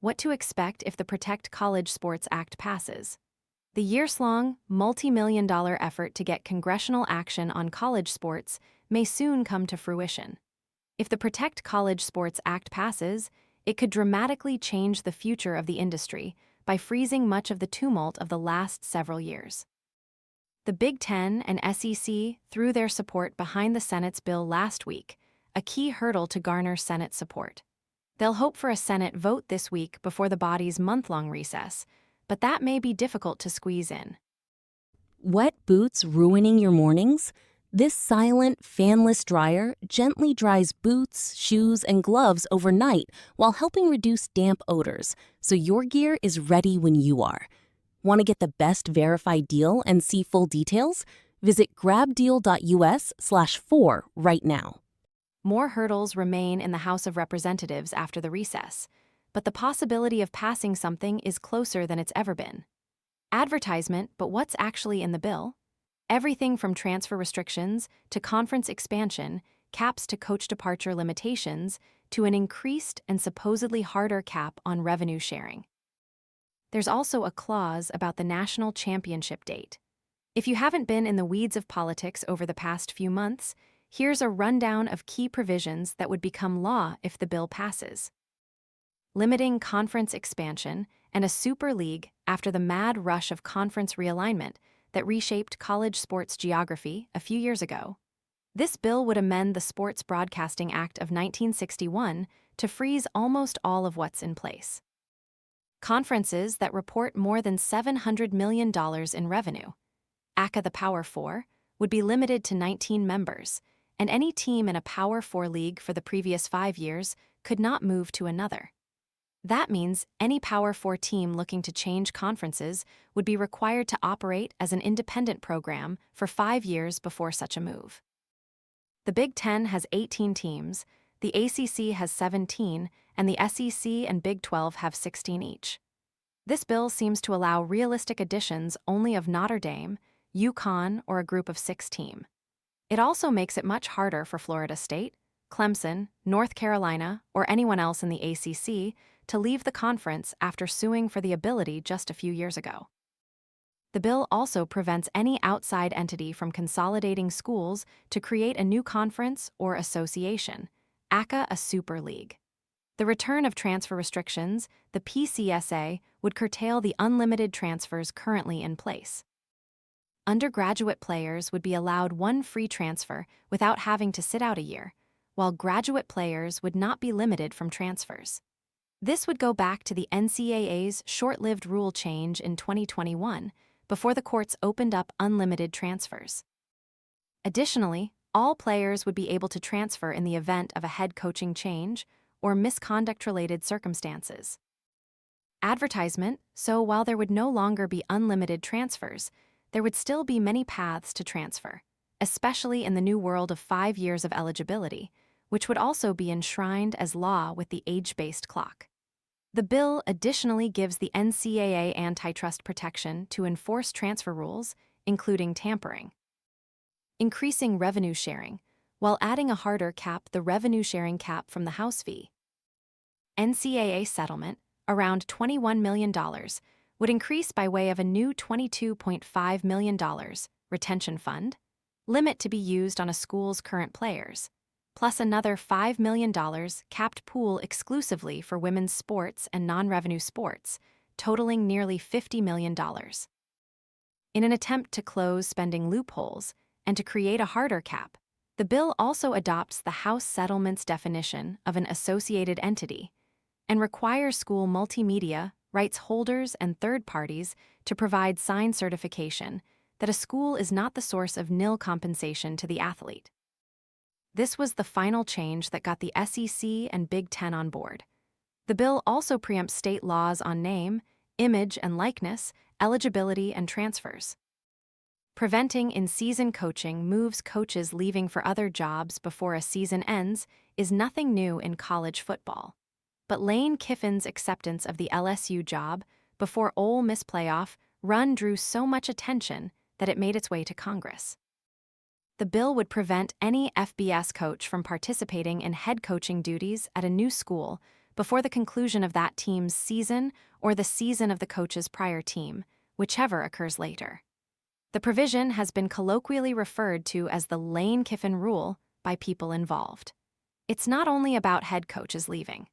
What to expect if the Protect College Sports Act passes. The yearslong, multi-million-dollar effort to get congressional action on college sports may soon come to fruition. If the Protect College Sports Act passes, it could dramatically change the future of the industry by freezing much of the tumult of the last several years. The Big Ten and SEC threw their support behind the Senate's bill last week, a key hurdle to garner Senate support. They'll hope for a Senate vote this week before the body's month-long recess, but that may be difficult to squeeze in. Wet boots ruining your mornings? This silent, fanless dryer gently dries boots, shoes, and gloves overnight while helping reduce damp odors, so your gear is ready when you are. Want to get the best verified deal and see full details? Visit grabdeal.us/4 right now. More hurdles remain in the House of Representatives after the recess, but the possibility of passing something is closer than it's ever been. Advertisement, but what's actually in the bill? Everything from transfer restrictions to conference expansion, caps to coach departure limitations, to an increased and supposedly harder cap on revenue sharing. There's also a clause about the national championship date. If you haven't been in the weeds of politics over the past few months, here's a rundown of key provisions that would become law if the bill passes. Limiting conference expansion and a super league after the mad rush of conference realignment that reshaped college sports geography a few years ago. This bill would amend the Sports Broadcasting Act of 1961 to freeze almost all of what's in place. Conferences that report more than $700 million in revenue, aka the Power Four, would be limited to 19 members, and any team in a Power Four league for the previous 5 years could not move to another. That means any Power Four team looking to change conferences would be required to operate as an independent program for 5 years before such a move. The Big Ten has 18 teams, the ACC has 17, and the SEC and Big 12 have 16 each. This bill seems to allow realistic additions only of Notre Dame, UConn, or a group of 6 team. It also makes it much harder for Florida State, Clemson, North Carolina, or anyone else in the ACC to leave the conference after suing for the ability just a few years ago. The bill also prevents any outside entity from consolidating schools to create a new conference or association, aka a super league. The return of transfer restrictions, the PCSA, would curtail the unlimited transfers currently in place. Undergraduate players would be allowed one free transfer without having to sit out a year, while graduate players would not be limited from transfers. This would go back to the NCAA's short-lived rule change in 2021, before the courts opened up unlimited transfers. Additionally, all players would be able to transfer in the event of a head coaching change or misconduct-related circumstances. Advertisement, so while there would no longer be unlimited transfers, there would still be many paths to transfer, especially in the new world of 5 years of eligibility, which would also be enshrined as law with the age-based clock. The bill additionally gives the NCAA antitrust protection to enforce transfer rules, including tampering. Increasing revenue sharing, while adding a harder cap, the revenue sharing cap from the house fee. NCAA settlement, around $21 million, would increase by way of a new $22.5 million retention fund, limit to be used on a school's current players, plus another $5 million capped pool exclusively for women's sports and non-revenue sports, totaling nearly $50 million. In an attempt to close spending loopholes and to create a harder cap, the bill also adopts the House settlements definition of an associated entity and requires school multimedia rights holders and third parties to provide signed certification that a school is not the source of nil compensation to the athlete. This was the final change that got the SEC and Big Ten on board. The bill also preempts state laws on name, image and likeness, eligibility, and transfers. Preventing in-season coaching moves coaches leaving for other jobs before a season ends is nothing new in college football. But Lane Kiffin's acceptance of the LSU job before Ole Miss playoff run drew so much attention that it made its way to Congress. The bill would prevent any FBS coach from participating in head coaching duties at a new school before the conclusion of that team's season or the season of the coach's prior team, whichever occurs later. The provision has been colloquially referred to as the Lane Kiffin Rule by people involved. It's not only about head coaches leaving.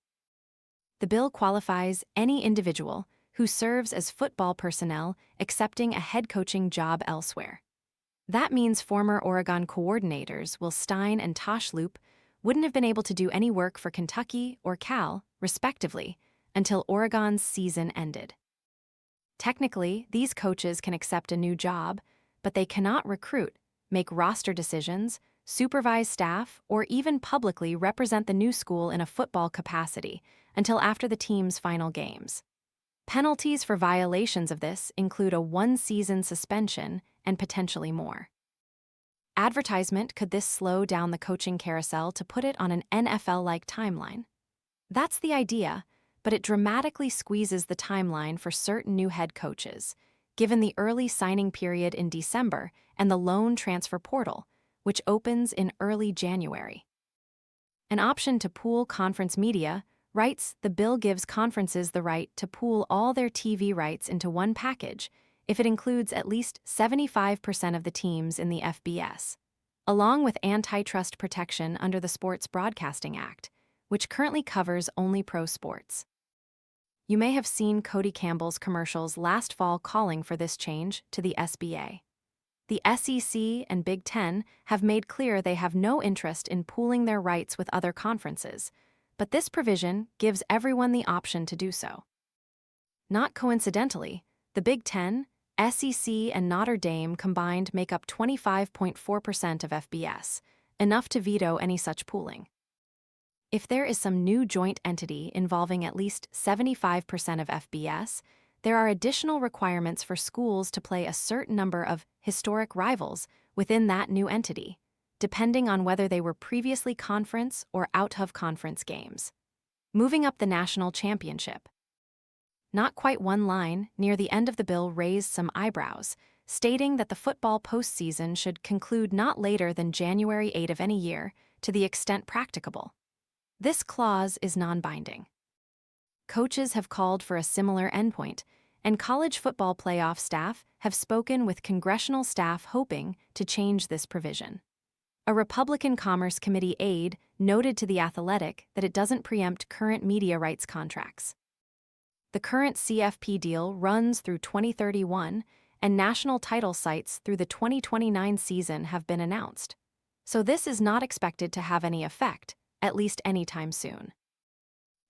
The bill qualifies any individual who serves as football personnel accepting a head coaching job elsewhere. That means former Oregon coordinators Will Stein and Tosh Loop wouldn't have been able to do any work for Kentucky or Cal, respectively, until Oregon's season ended. Technically, these coaches can accept a new job, but they cannot recruit, make roster decisions, supervise staff, or even publicly represent the new school in a football capacity until after the team's final games. Penalties for violations of this include a one-season suspension and potentially more. Advertisement could this slow down the coaching carousel to put it on an NFL-like timeline? That's the idea, but it dramatically squeezes the timeline for certain new head coaches, given the early signing period in December and the loan transfer portal, which opens in early January. An option to pool conference media rights. The bill gives conferences the right to pool all their TV rights into one package if it includes at least 75% of the teams in the FBS, along with antitrust protection under the Sports Broadcasting Act, which currently covers only pro sports. You may have seen Cody Campbell's commercials last fall calling for this change to the SBA. The SEC and Big Ten have made clear they have no interest in pooling their rights with other conferences, but this provision gives everyone the option to do so. Not coincidentally, the Big Ten, SEC, and Notre Dame combined make up 25.4% of FBS, enough to veto any such pooling. If there is some new joint entity involving at least 75% of FBS, there are additional requirements for schools to play a certain number of historic rivals within that new entity, depending on whether they were previously conference or out-of-conference games. Moving up the national championship. Not quite one line near the end of the bill raised some eyebrows, stating that the football postseason should conclude not later than January 8 of any year, to the extent practicable. This clause is non-binding. Coaches have called for a similar endpoint, and college football playoff staff have spoken with congressional staff hoping to change this provision. A Republican Commerce Committee aide noted to The Athletic that it doesn't preempt current media rights contracts. The current CFP deal runs through 2031, and national title sites through the 2029 season have been announced. So this is not expected to have any effect, at least anytime soon.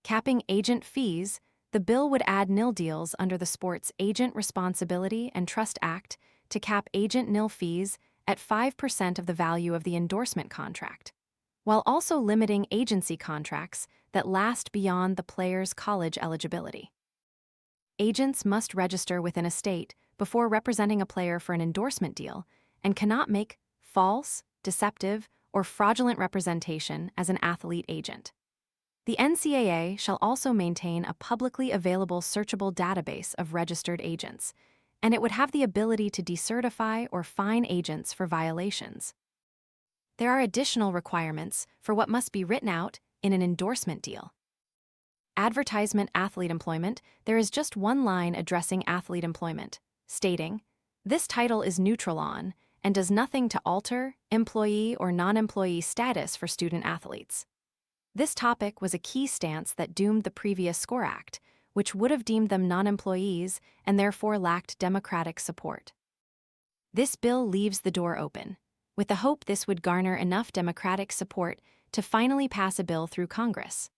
Capping agent fees, the bill would add nil deals under the Sports Agent Responsibility and Trust Act to cap agent nil fees at 5% of the value of the endorsement contract, while also limiting agency contracts that last beyond the player's college eligibility. Agents must register within a state before representing a player for an endorsement deal and cannot make false, deceptive, or fraudulent representation as an athlete agent. The NCAA shall also maintain a publicly available searchable database of registered agents, and it would have the ability to decertify or fine agents for violations. There are additional requirements for what must be written out in an endorsement deal. Advertisement athlete employment, there is just one line addressing athlete employment, stating, "This title is neutral on and does nothing to alter employee or non-employee status for student athletes." This topic was a key stance that doomed the previous SCORE Act, which would have deemed them non-employees and therefore lacked Democratic support. This bill leaves the door open, with the hope this would garner enough Democratic support to finally pass a bill through Congress.